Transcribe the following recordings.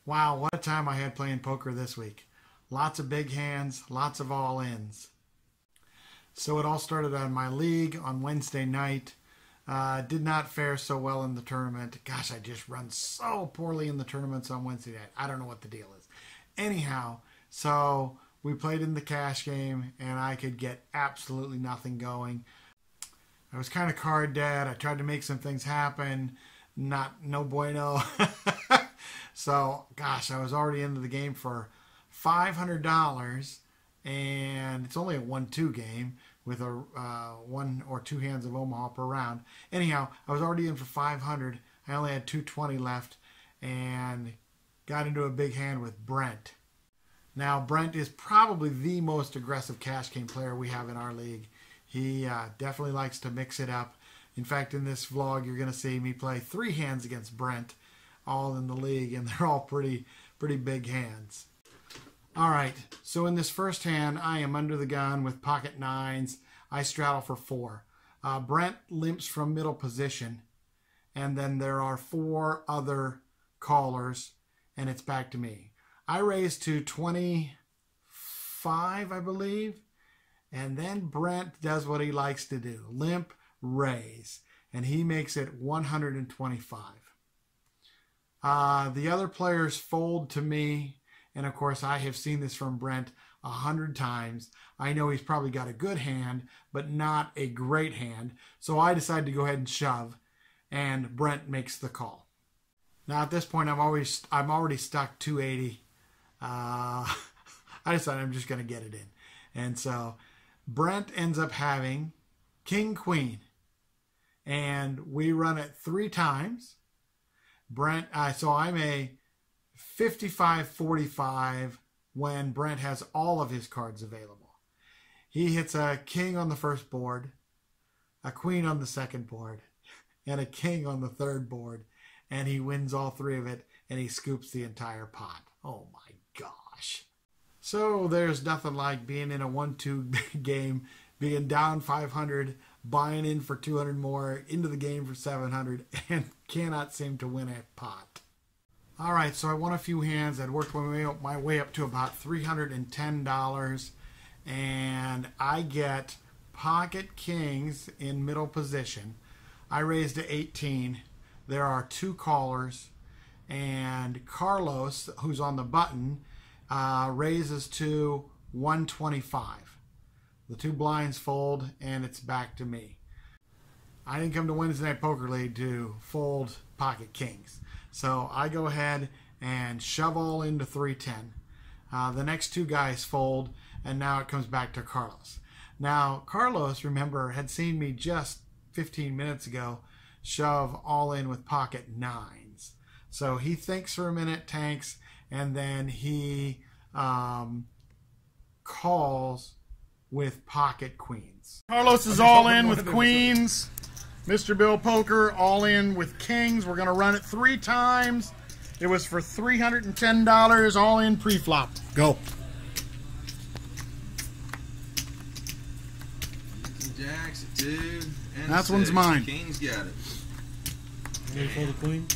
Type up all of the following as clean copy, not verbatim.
Wow, what a time I had playing poker this week. Lots of big hands, lots of all-ins. So it all started on my league on Wednesday night. Did not fare so well in the tournament. Gosh, I just run so poorly in the tournaments on Wednesday night. I don't know what the deal is. Anyhow, so we played in the cash game, and I could get absolutely nothing going. I was kind of card dead. I tried to make some things happen. No bueno. So, gosh, I was already into the game for $500, and it's only a 1-2 game with a 1 or 2 hands of Omaha per round. Anyhow, I was already in for 500. I only had 220 left, and got into a big hand with Brent. Now, Brent is probably the most aggressive cash game player we have in our league. He definitely likes to mix it up. In fact, in this vlog, you're going to see me play 3 hands against Brent, all in the league, and they're all pretty big hands. All right, so in this first hand, I am under the gun with pocket 9s. I straddle for 4. Brent limps from middle position, and then there are 4 other callers, and it's back to me. I raise to 25, I believe, and then Brent does what he likes to do, limp, raise, and he makes it 125. The other players fold to me, and of course I have seen this from Brent 100 times. I know he's probably got a good hand, but not a great hand, so I decide to go ahead and shove, and Brent makes the call. Now at this point I'm already stuck 280. I decided I'm just going to get it in, and so Brent ends up having King Queen, and we run it 3 times. Brent, so I'm a 55-45 when Brent has all of his cards available. He hits a king on the first board, a queen on the second board, and a king on the third board, and he wins all 3 of it, and he scoops the entire pot. Oh my gosh. So there's nothing like being in a 1-2 game, being down 500, buying in for 200 more, into the game for 700, and cannot seem to win a pot. All right, so I won a few hands. I'd worked my way up to about $310, and I get pocket kings in middle position. I raised to 18. There are 2 callers, and Carlos, who's on the button, raises to 125. The 2 blinds fold, and it's back to me. I didn't come to Wednesday Night Poker League to fold pocket kings. So I go ahead and shove all into 310. The next 2 guys fold, and now it comes back to Carlos. Now, Carlos, remember, had seen me just 15 minutes ago shove all in with pocket 9s. So he thinks for a minute, tanks, and then he calls with pocket queens. Carlos is all in with queens. Mr. Bill Poker all in with kings. We're going to run it 3 times. It was for $310, all in pre-flop. Go. Jacks, a 2, and that one's mine. King's got it. Ready for the queen?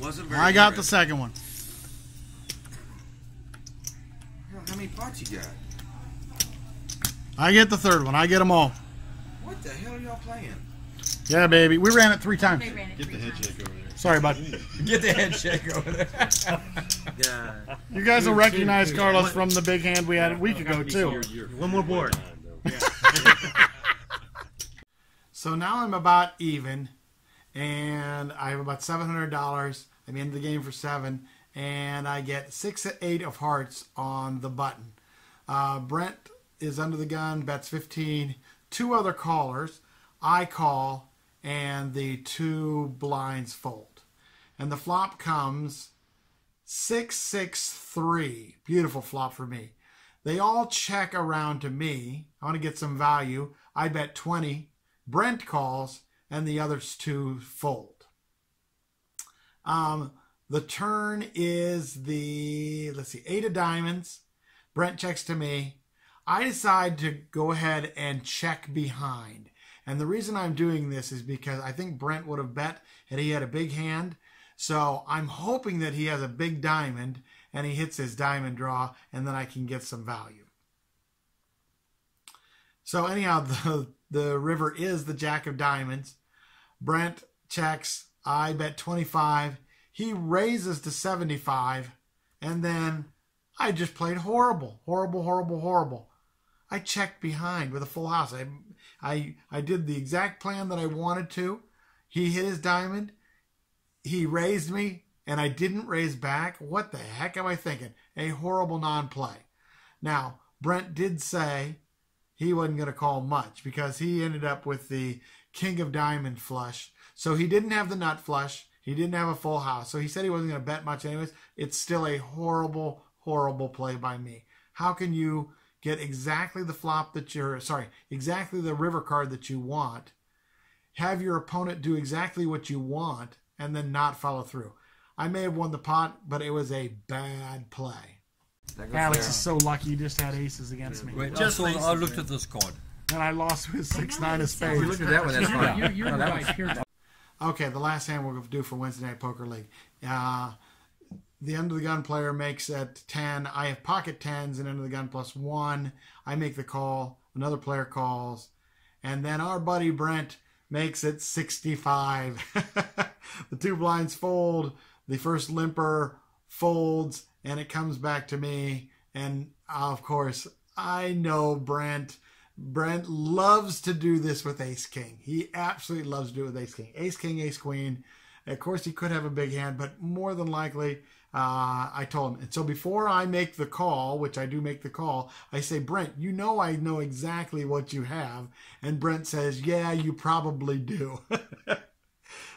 Wasn't very I got the second one. How many pots you got? I get the third one. I get them all. What the hell are y'all playing? Yeah, baby. We ran it 3 times. Get the head shake over there. Sorry, bud. Get the head shake over there. Yeah. You guys will recognize Carlos from the big hand we had a week ago, too. One more board. So now I'm about even, and I have about $700. I'm in the game for 7, and I get 6-8 of hearts on the button. Brent is under the gun, bets 15. 2 other callers. I call, and the 2 blinds fold. And the flop comes 6-6-3. Beautiful flop for me. They all check around to me. I want to get some value. I bet 20. Brent calls, and the others two fold. The turn is the, let's see, 8 of diamonds. Brent checks to me. I decide to go ahead and check behind. And the reason I'm doing this is because I think Brent would have bet that he had a big hand. So I'm hoping that he has a big diamond and he hits his diamond draw, and then I can get some value. So anyhow, the river is the jack of diamonds. Brent checks. I bet 25. He raises to 75. And then I just played horrible. Horrible. I checked behind with a full house. I did the exact plan that I wanted to. He hit his diamond. He raised me, and I didn't raise back. What the heck am I thinking? A horrible non-play. Now, Brent did say he wasn't going to call much because he ended up with the king of diamond flush. So he didn't have the nut flush. He didn't have a full house. So he said he wasn't going to bet much anyways. It's still a horrible play by me. How can you get exactly the flop that exactly the river card that you want, have your opponent do exactly what you want, and then not follow through? I may have won the pot, but it was a bad play. Alex is so lucky he just had aces against me. Wait, Just I looked at this card. and I lost with 6-9 of spades. You looked at that one, that's fine. You're right here. Okay, the last hand we'll do for Wednesday Night Poker League. The under the gun player makes at 10. I have pocket 10s and under the gun +1. I make the call. Another player calls. And then our buddy Brent makes it 65. The two blinds fold. The first limper folds. And it comes back to me. And of course, I know Brent. Brent loves to do this with ace-king. He absolutely loves to do it with ace-king. Ace-king, ace-queen. Of course, he could have a big hand, but more than likely, I told him. And so before I make the call, which I do make the call, I say, Brent, you know I know exactly what you have. And Brent says, yeah, you probably do.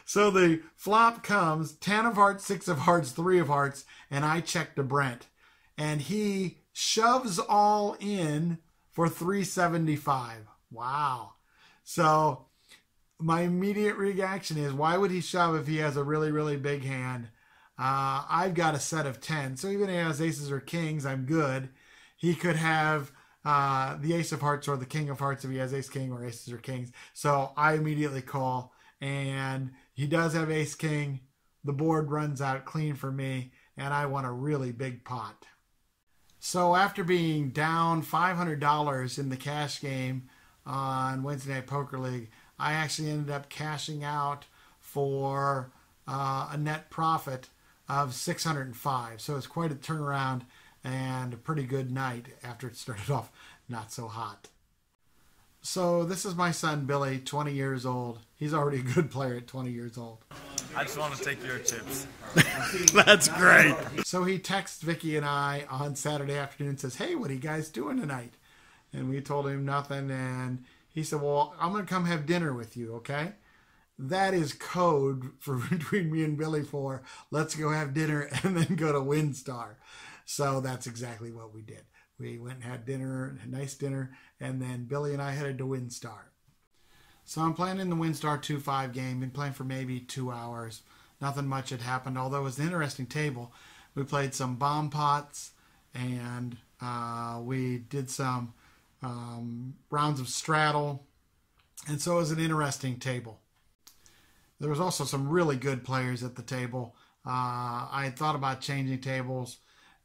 So the flop comes, 10 of hearts, 6 of hearts, 3 of hearts, and I check to Brent. And he shoves all in for 375. Wow. So my immediate reaction is, why would he shove if he has a really big hand? I've got a set of 10. So even if he has aces or kings, I'm good. He could have the ace of hearts or the king of hearts if he has ace king or aces or kings. So I immediately call. And he does have ace king. The board runs out clean for me. And I won a really big pot. So after being down $500 in the cash game on Wednesday Night Poker League, I actually ended up cashing out for a net profit of 605. So it's quite a turnaround and a pretty good night after it started off not so hot. So this is my son Billy, 20 years old. He's already a good player at 20 years old. I just want to take your chips. That's great. So he texts Vicky and I on Saturday afternoon and says, hey, what are you guys doing tonight? And we told him nothing. And he said, well, I'm going to come have dinner with you, okay? That is code for between me and Billy for let's go have dinner and then go to WinStar. So that's exactly what we did. We went and had dinner, a nice dinner, and then Billy and I headed to WinStar. So I'm playing in the WinStar 2-5 game. Been playing for maybe 2 hours. Nothing much had happened, although it was an interesting table. We played some bomb pots, and we did some rounds of straddle, and so it was an interesting table. There was also some really good players at the table. I had thought about changing tables,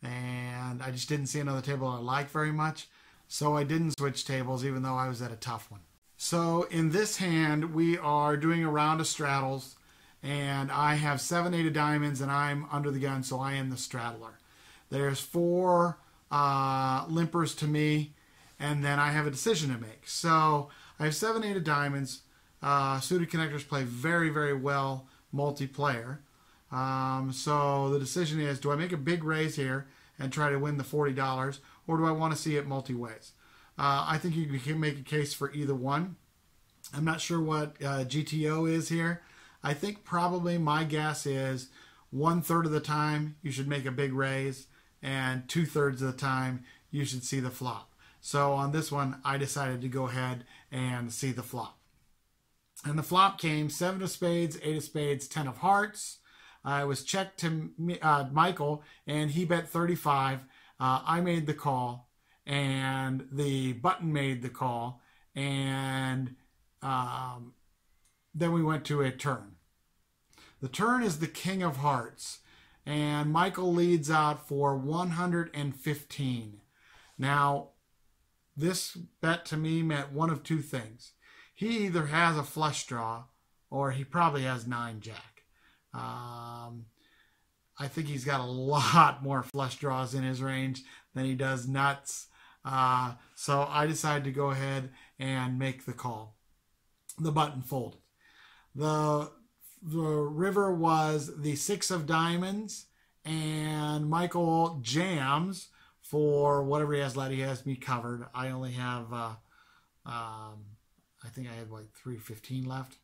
and I just didn't see another table I liked very much, so I didn't switch tables, even though I was at a tough one. So in this hand, we are doing a round of straddles, and I have 7-8 of diamonds, and I'm under the gun, so I am the straddler. There's 4 limpers to me, and then I have a decision to make. So I have 7-8 of diamonds. Suited connectors play very well multiplayer. So the decision is, do I make a big raise here and try to win the $40, or do I want to see it multi-ways? I think you can make a case for either one. I'm not sure what GTO is here. I think probably my guess is 1/3 of the time you should make a big raise, and 2/3 of the time you should see the flop. So on this one, I decided to go ahead and see the flop. And the flop came 7 of spades, 8 of spades, 10 of hearts. It was checked to Michael, and he bet 35. I made the call, and the button made the call, and then we went to a turn. The turn is the king of hearts, and Michael leads out for 115. Now, this bet to me meant one of two things. He either has a flush draw, or he probably has 9-jack. I think he's got a lot more flush draws in his range than he does nuts. So I decided to go ahead and make the call. The button folded. The river was the 6 of diamonds, and Michael jams for whatever he has left. He has me covered. I only have, I think I had like 315 left.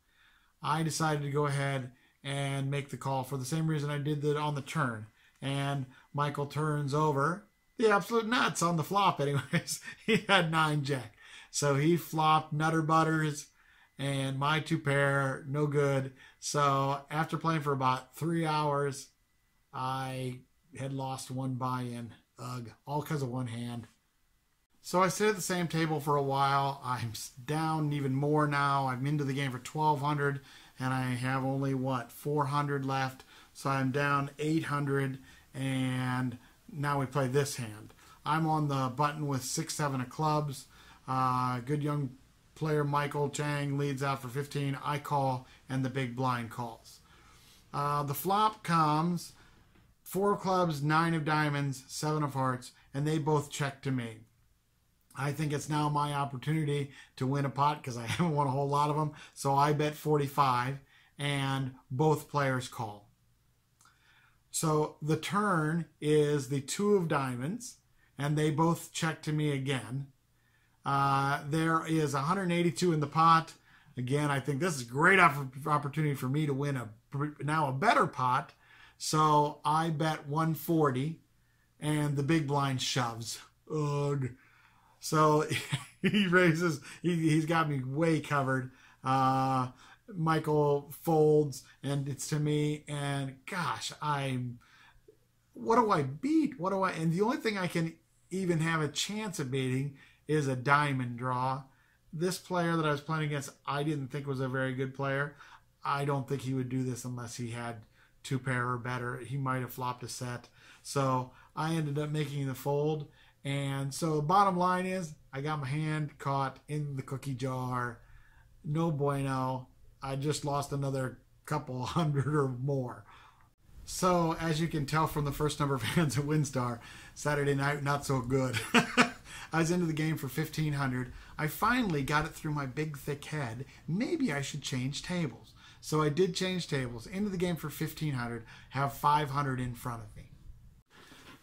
I decided to go ahead and make the call for the same reason I did that on the turn. And Michael turns over the absolute nuts on the flop anyways. He had 9-jack. So he flopped Nutter Butters, and my 2-pair, no good. So after playing for about 3 hours, I had lost 1 buy-in. Ugh, all because of one hand. So I sit at the same table for a while. I'm down even more now. I'm into the game for 1,200, and I have only, 400 left. So I'm down 800, and now we play this hand. I'm on the button with 6-7 of clubs. Good young player Michael Chang leads out for 15. I call, and the big blind calls. The flop comes 4 of clubs, 9 of diamonds, 7 of hearts, and they both check to me. I think it's now my opportunity to win a pot because I haven't won a whole lot of them. So I bet 45, and both players call. So the turn is the 2 of diamonds, and they both check to me again. There is 182 in the pot. Again, I think this is a great opportunity for me to win now a better pot. So I bet 140, and the big blind shoves. Ugh. So he raises, he's got me way covered. Michael folds, and it's to me, and gosh, what do I beat? And the only thing I can even have a chance of beating is a diamond draw. This player that I was playing against, I didn't think was a very good player. I don't think he would do this unless he had 2-pair or better. He might have flopped a set. So I ended up making the fold. And so the bottom line is I got my hand caught in the cookie jar. No bueno. I just lost another couple hundred or more. So as you can tell from the first number of hands at WinStar, Saturday night, not so good. I was into the game for 1,500. I finally got it through my big thick head. Maybe I should change tables. So I did change tables. Into the game for 1,500. Have 500 in front of me.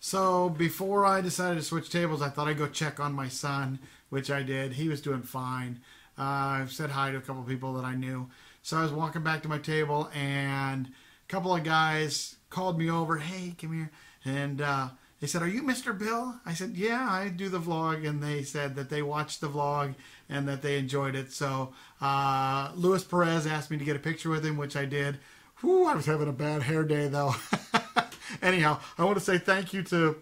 So before I decided to switch tables, I thought I'd go check on my son, which I did. He was doing fine. I've said hi to a couple people that I knew. So I was walking back to my table, and a couple of guys called me over. Hey, come here. And they said, "Are you Mr. Bill?" I said, "Yeah, I do the vlog." And they said that they watched the vlog and that they enjoyed it. So Luis Perez asked me to get a picture with him, which I did. Whew, I was having a bad hair day, though. Anyhow, I want to say thank you to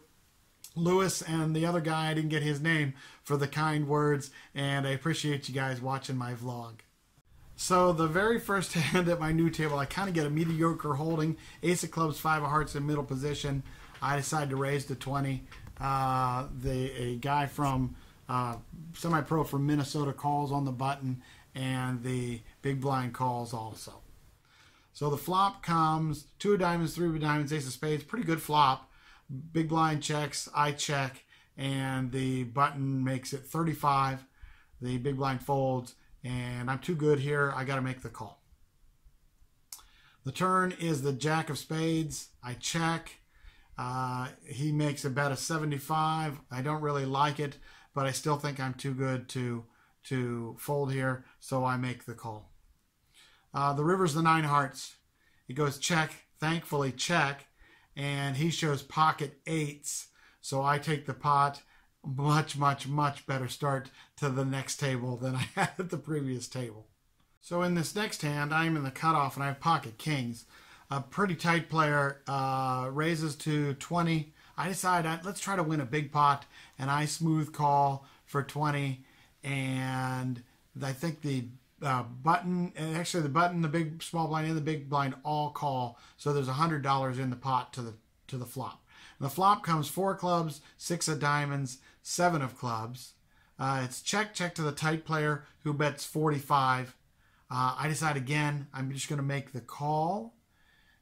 Lewis and the other guy, I didn't get his name, for the kind words, and I appreciate you guys watching my vlog. So the very first hand at my new table, I kind of get a mediocre holding. Ace of clubs, 5 of hearts in middle position. I decided to raise to 20. A guy from semi-pro from Minnesota calls on the button, and the big blind calls also. So the flop comes 2 of diamonds, 3 of diamonds, ace of spades. Pretty good flop. Big blind checks, I check, and the button makes it 35. The big blind folds, and I'm too good here. I got to make the call. The turn is the jack of spades. I check. He makes a bet of 75. I don't really like it, but I still think I'm too good to fold here, so I make the call. The river's the 9 hearts. It goes check, thankfully check, and he shows pocket 8s. So I take the pot, much, much, much better start to the next table than I had at the previous table. So in this next hand, I'm in the cutoff and I have pocket kings. A pretty tight player raises to 20. I decide let's try to win a big pot, and I smooth call for 20. And I think the button, and actually the button, the big small blind, and the big blind all call. So there's $100 in the pot to the flop. And the flop comes 4 clubs, 6 of diamonds, 7 of clubs. It's check to the tight player who bets 45. I decide again, I'm just going to make the call.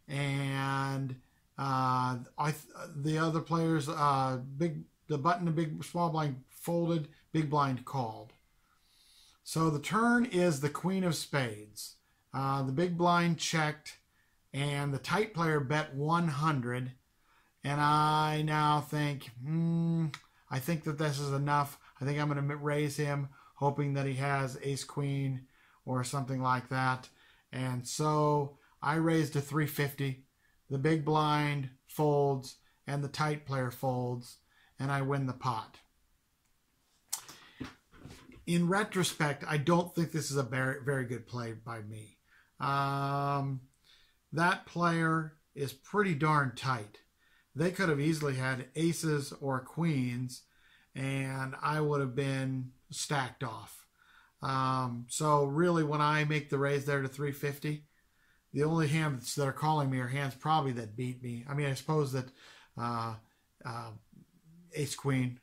And the other players, the button, the big small blind folded, big blind called. So the turn is the queen of spades. The big blind checked, and the tight player bet 100. And I now think, I think that this is enough. I think I'm going to raise him, hoping that he has ace queen or something like that. And so I raised to 350. The big blind folds and the tight player folds, and I win the pot. In retrospect, I don't think this is a very, very good play by me. That player is pretty darn tight. They could have easily had aces or queens, and I would have been stacked off. So really, when I make the raise there to 350, the only hands that are calling me are hands probably that beat me. I mean, I suppose that ace queen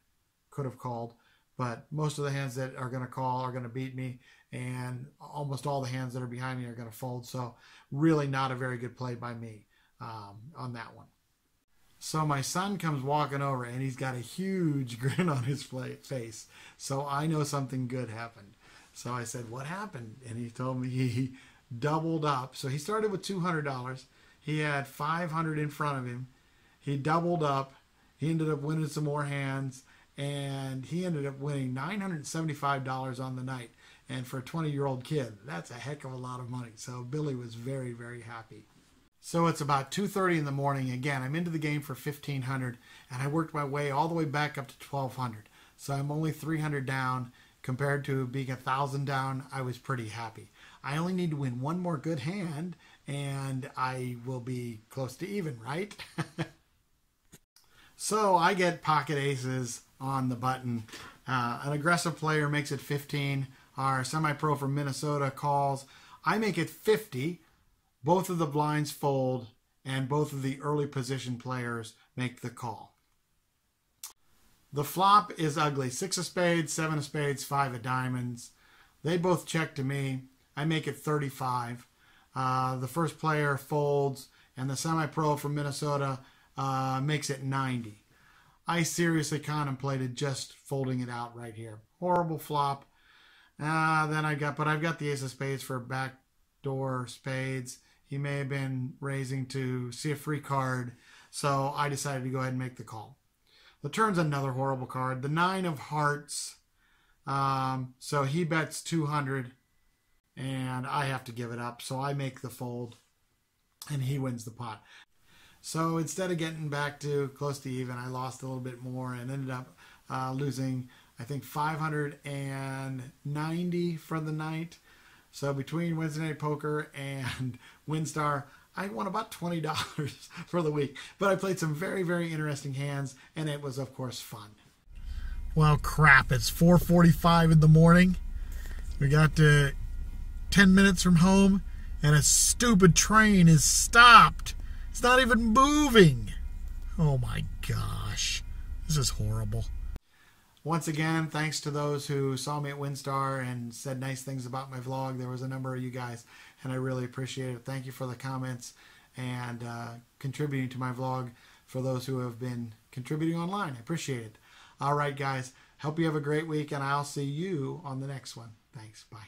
could have called, but most of the hands that are going to call are going to beat me, and almost all the hands that are behind me are going to fold. So really not a very good play by me on that one. So my son comes walking over, and he's got a huge grin on his face. So I know something good happened. So I said, what happened? And he told me he doubled up. So he started with $200. He had 500 in front of him. He doubled up. He ended up winning some more hands, and he ended up winning $975 on the night. And for a 20-year-old kid, that's a heck of a lot of money. So Billy was very, very happy. So it's about 2:30 in the morning. Again, I'm into the game for $1,500, and I worked my way all the way back up to $1,200. So I'm only 300 down. Compared to being 1,000 down, I was pretty happy. I only need to win one more good hand, and I will be close to even, right? So I get pocket aces on the button. An aggressive player makes it 15. Our semi-pro from Minnesota calls. I make it 50. Both of the blinds fold, and both of the early position players make the call. The flop is ugly. 6 of spades, 7 of spades, 5 of diamonds. They both check to me. I make it 35. The first player folds, and the semi-pro from Minnesota makes it 90. I seriously contemplated just folding it out right here. Horrible flop. I've got the ace of spades for backdoor spades. He may have been raising to see a free card, so I decided to go ahead and make the call. The turn's another horrible card. The 9 of hearts. So he bets 200, and I have to give it up. So I make the fold, and he wins the pot. So instead of getting back to close to even, I lost a little bit more and ended up losing, I think, 590 for the night. So between Wednesday Night Poker and WinStar, I won about $20 for the week. But I played some very, very interesting hands, and it was, of course, fun. Well, crap. It's 4:45 in the morning. We got to 10 minutes from home, and a stupid train is stopped. It's not even moving. Oh, my gosh. This is horrible. Once again, thanks to those who saw me at WinStar and said nice things about my vlog. There was a number of you guys, and I really appreciate it. Thank you for the comments and contributing to my vlog for those who have been contributing online. I appreciate it. All right, guys. Hope you have a great week, and I'll see you on the next one. Thanks. Bye.